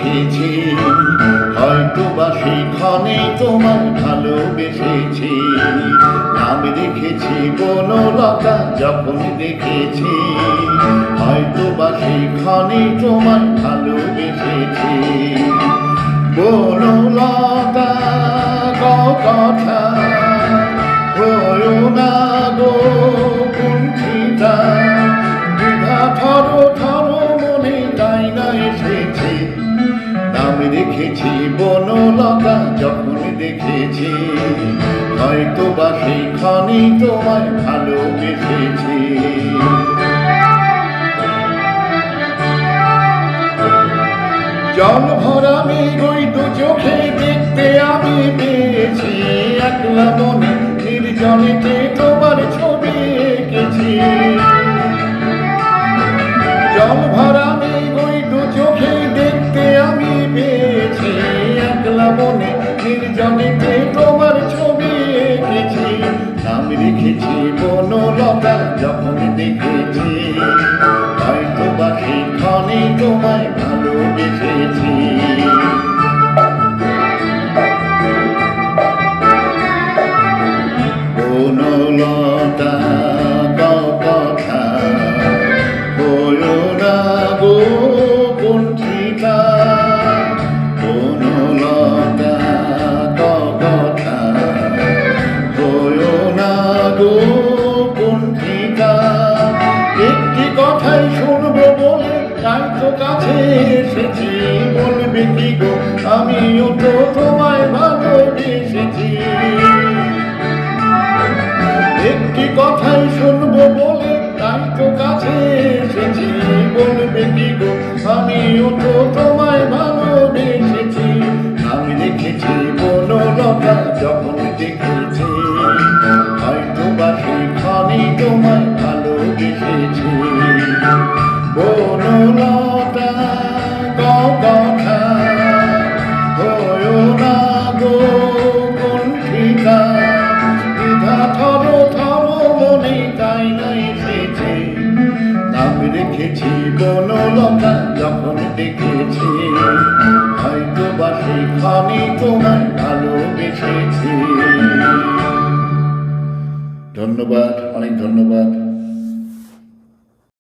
দেখেছি, হয়তো বা সেইখানে তোমায় ভালোবেসেছি। নাম রেখেছি বনলতা যখন দেখেছি, হয়তো বা সেইখানে তোমায় ভালোবেসেছি। বনলতা কথা হয়ো না গো কুণ্ঠিতা, দ্বিধা থরো থরো মনে তাই না এসেছে। নাম রেখেছি বনলতা যখন দেখেছি, হয়তো বা সেইখানে তোমায় ভালোবেসেছি। জল ভরা মেঘ ওই দু চোখে দেখতে আমি পেয়েছি, একলা মনে নির্জনেতে তোমার ছবি এঁকেছি। জল ভরা মেঘ ওই দু চোখে দেখতে আমি পেয়েছি, একলা মনে নির্জনেতে তোমার ছবি এঁকেছি। নাম রেখেছি বনলতা যখন দেখেছি, হয়তো বা সেইখানে তোমায় ভালোবেসেছি। বনলতা কথা হয়ো না গো কুণ্ঠিতা, বনলতা কথা হয়ো না গো কুণ্ঠিতা। একটি কথাই শুনবো বলে তাই তো কাছে এসেছি, বলবে কি গো আমিও তো তোমায় ভালোবেসেছি। একটি কথাই শুনবো বলে তাই তো কাছে এসেছি, বলবে কি গো আমিও তো তোমায় ভালোবেসেছি। আমি দেখেছি বনলতা যখন দেখেছি, হয়তো বা সেইখানে তোমায় ভালোবেসেছি। বনলতা কথা হয়ো না গো কুণ্ঠিতা, দ্বিধা থরো থরো মনে তাই না এসেছে। নাম রেখেছি বনলতা যখন দেখেছি, হয়তো বা সেইখানে তোমায় ভালোবেসেছি। ধন্যবাদ, অনেক ধন্যবাদ।